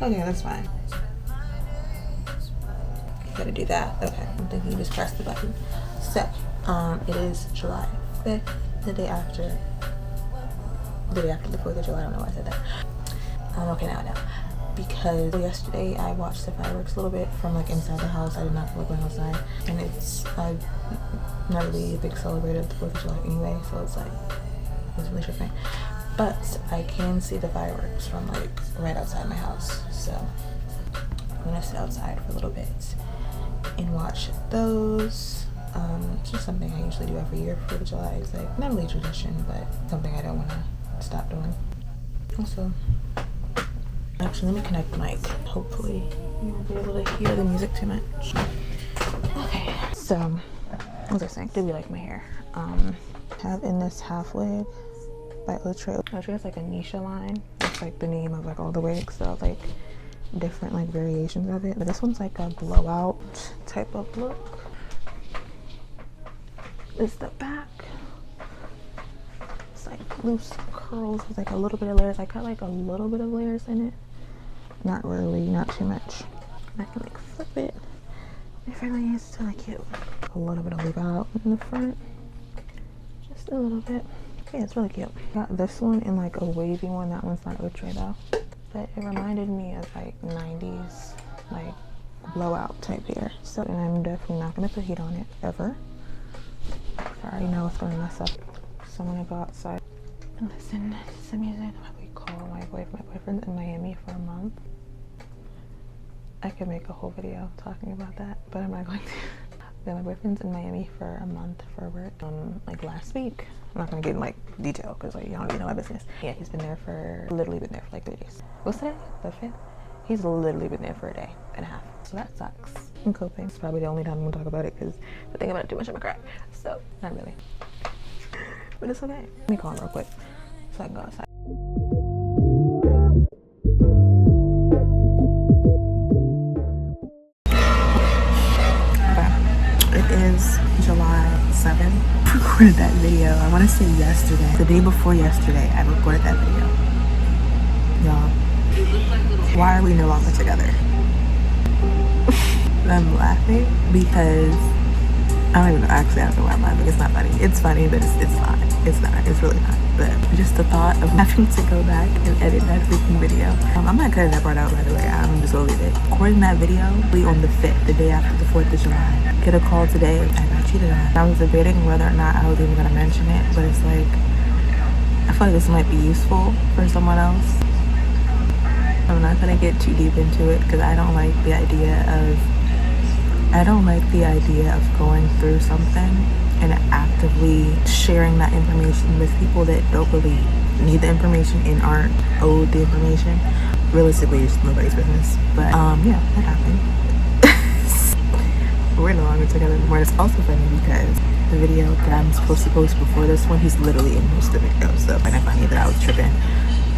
Okay, that's fine. You gotta do that. Okay, I'm thinking you just press the button. So, it is July 5th, the day after the 4th of July. I don't know why I said that. Okay, now. Because yesterday I watched the fireworks a little bit from like inside the house. I did not feel like going outside. And I'm not really a big celebrator of the 4th of July anyway, so it's really tripping. But I can see the fireworks from like right outside my house. So I'm gonna sit outside for a little bit and watch those. It's just something I usually do every year for 4th of July. It's like not really a tradition, but something I don't wanna stop doing. Also, actually, let me connect the mic. Hopefully, you won't be able to hear the music too much. Okay, so, what was I saying? Did we like my hair? Have in this half wig by Outre. Outre has like a Nisha line. It's like the name of like all the wigs. So like different like variations of it. But this one's like a blowout type of look. This is the back. It's like loose curls with like a little bit of layers. I got like a little bit of layers in it. Not really, not too much. I can like flip it if I really needs to, like cute. A little bit of leave out in the front. Just a little bit. Yeah, it's really cute. Got this one in like a wavy one. That one's not Outre though. But it reminded me of like 90s, like blowout type hair. So, and I'm definitely not gonna put heat on it ever. I already know it's gonna mess up. So I'm gonna go outside and listen to some music. Call my boyfriend's in Miami for a month. I could make a whole video talking about that, but I'm not going to. Yeah, my boyfriend's in Miami for a month for work. Like last week. I'm not gonna get in like detail because like y'all don't even know my business. Yeah, he's literally been there for like 3 days. What's today? The 5th? He's literally been there for a day and a half. So that sucks. I'm coping. It's probably the only time I'm gonna talk about it because if I think about it too much, I'm gonna cry. So not really. But it's okay. Let me call him real quick so I can go outside. It is July 7th. I recorded that video. I want to say yesterday. The day before yesterday, I recorded that video. Y'all, why are we no longer together? I'm laughing because I don't even know. Actually, I don't know why I'm laughing. It's not funny. It's funny, but it's not. It's not. It's really not. But just the thought of having to go back and edit that freaking video. I'm not cutting that part out, by the way. I'm just gonna leave it. Recording that video on the 5th, the day after the 4th of July. Get a call today. I got cheated on. I was debating whether or not I was even gonna mention it, but it's like I feel like this might be useful for someone else. I'm not gonna get too deep into it because I don't like the idea of going through something and actively sharing that information with people that don't really need the information and aren't owed the information. Realistically, it's nobody's business. But yeah, that happened. We're no longer together anymore. It's also funny because the video that I'm supposed to post before this one, he's literally in most of the video. So I find it funny that I was tripping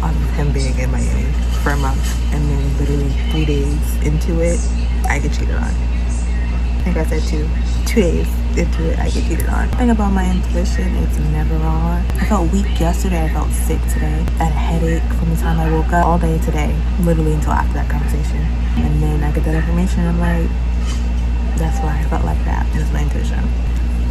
on him being in Miami for a month and then literally 3 days into it, I get cheated on. I think I said 2 days into it, I get cheated on. The thing about my intuition, it's never wrong. I felt weak yesterday, I felt sick today. I had a headache from the time I woke up all day today, literally until after that conversation. And then I get that information and I'm like, that's why I felt like that. It was my intuition.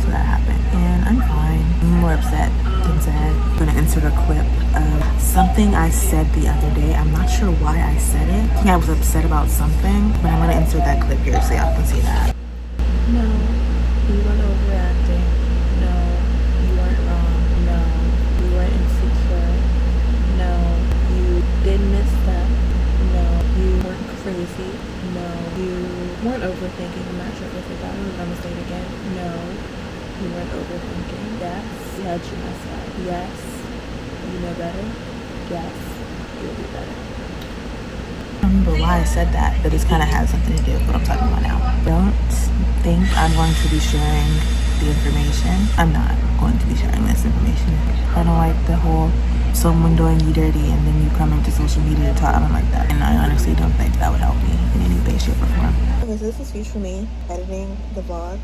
So that happened. And I'm fine. I'm more upset than sad. I'm gonna insert a clip of something I said the other day. I'm not sure why I said it. I think I was upset about something, but I'm gonna insert that clip here so y'all can see that. No, you weren't overreacting. No, you weren't wrong. No, you weren't insecure. No, you didn't misstep. No, you weren't crazy. No, you weren't overthinking. I'm not sure if I said that. I'm gonna say it again. No, you weren't overthinking. Yes, you had your mess up. Yes, you know better. Yes, you'll be better. I don't remember why I said that, but this kind of has something to do with what I'm talking about now. Don't think I'm going to be sharing the information. I'm not going to be sharing this information. I don't like the whole someone doing you dirty and then you come into social media to talk. I don't like that. And I honestly don't think that would help me in any way, shape, or form. Okay, so this is huge for me, editing the vlog.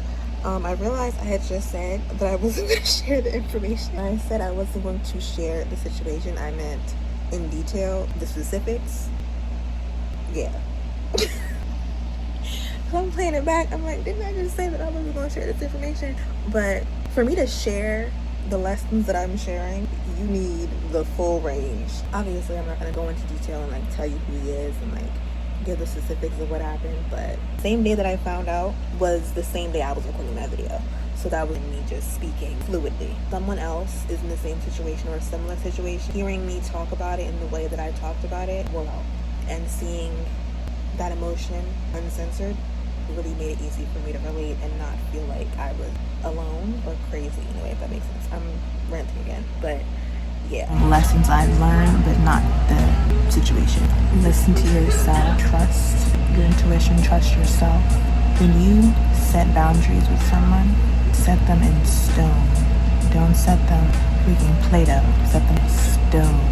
I realized I had just said that I wasn't going to share the information. I said I wasn't going to share the situation. I meant in detail the specifics. yeah. So I'm playing it back. I'm like, didn't I just say that I wasn't going to share this information? But for me to share the lessons that I'm sharing, you need the full range. Obviously, I'm not going to go into detail and like tell you who he is and like give the specifics of what happened. But same day that I found out was the same day I was recording that video. So that was me just speaking fluidly. Someone else is in the same situation or a similar situation. Hearing me talk about it in the way that I talked about it, well, and seeing that emotion uncensored really made it easy for me to relate and not feel like I was alone or crazy in a way, if that makes sense. I'm ranting again, but yeah. Lessons I've learned, but not the situation. Listen to yourself, trust your intuition, trust yourself. When you set boundaries with someone, set them in stone. Don't set them freaking Play-Doh. Set them in stone.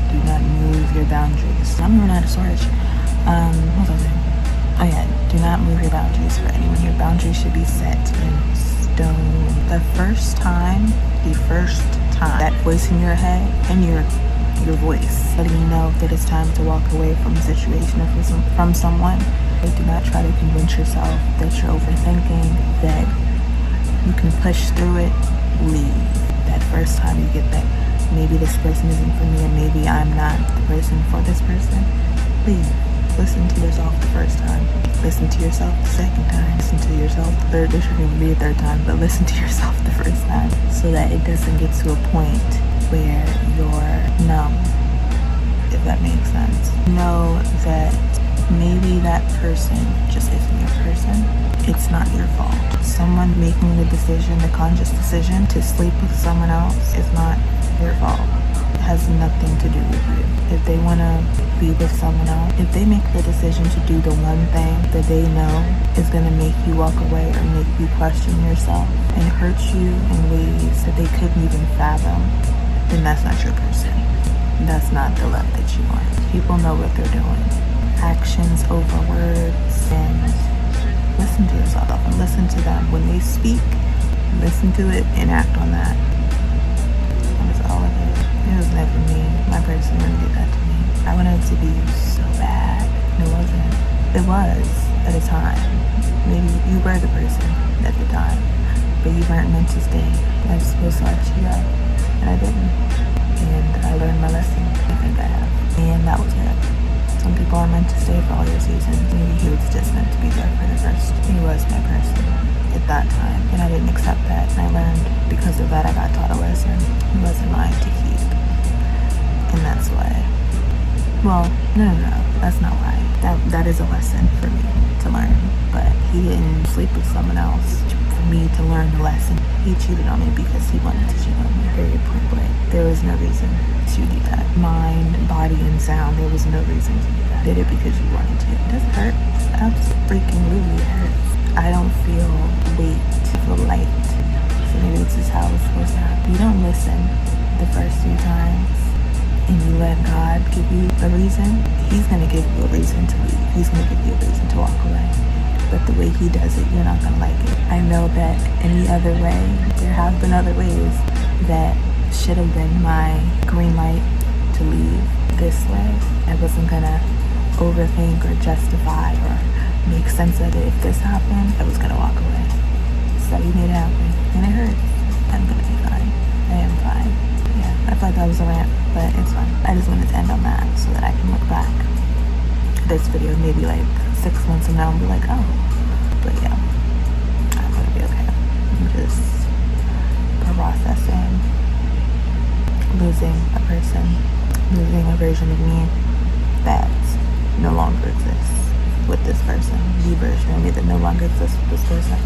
Do not move your boundaries. I'm running out of storage. What was I saying? Oh yeah, do not move your boundaries for anyone. Your boundaries should be set in stone. The first time, that voice in your head and your voice letting you know that it's time to walk away from a situation or from someone. But do not try to convince yourself that you're overthinking, that you can push through it. Leave. That first time you get that maybe this person isn't for me and maybe I'm not the person for this person, leave. Listen to yourself the first time. Listen to yourself the second time. Listen to yourself the third. There shouldn't even be a third time, but listen to yourself the first time so that it doesn't get to a point where you're numb, if that makes sense. Know that maybe that person just isn't your person. It's not your fault. Someone making the decision, the conscious decision to sleep with someone else is not your fault. It has nothing to do with you. If they want to be with someone else, if they make the decision to do the one thing that they know is going to make you walk away or make you question yourself and hurt you in ways that they couldn't even fathom, then that's not your person. That's not the love that you want. People know what they're doing. Actions over words, and listen to yourself and listen to them. When they speak, listen to it and act on that. That was all of it. It was never me. My person wouldn't do that to me. I wanted it to be so bad. It wasn't. It was at a time. Maybe you were the person at the time, but you weren't meant to stay. I was supposed to let you go, and I didn't. And I learned my lesson. I think I have. And that was it. Some people are meant to stay for all your seasons. Maybe he was just meant to be there for the first. He was my person at that time, and I didn't accept that. And I learned because of that. I got taught a lesson. He wasn't mine to keep. And that's why. Well, no, that's not why. That is a lesson for me to learn. But he didn't sleep with someone else for me to learn the lesson. He cheated on me because he wanted to cheat on me. Very point blank. There was no reason to do that. Mind, body, and sound. There was no reason to do that. Did it because you wanted to. It doesn't hurt. Absolutely it hurts. I don't feel weight, I feel light. So maybe this is how it's supposed to happen. You don't listen the first 3 times and you let God give you a reason. He's going to give you a reason to leave. He's going to give you a reason to walk away. But the way he does it, you're not going to like it. I know that any other way, there have been other ways that should have been my green light to leave this way. I wasn't going to overthink or justify or make sense of it. If this happened, I was going to walk away. So he made it happen. And it hurts. I'm going to be fine. I am fine. Yeah, I thought that was a rant, but it's fine. I just wanted to end on that so that I can look back at this video maybe like 6 months from now and be like, oh. But yeah, I'm going to be okay. I'm just processing losing a person, losing a version of me that no longer exists with this person, the version of me that no longer exists with this person.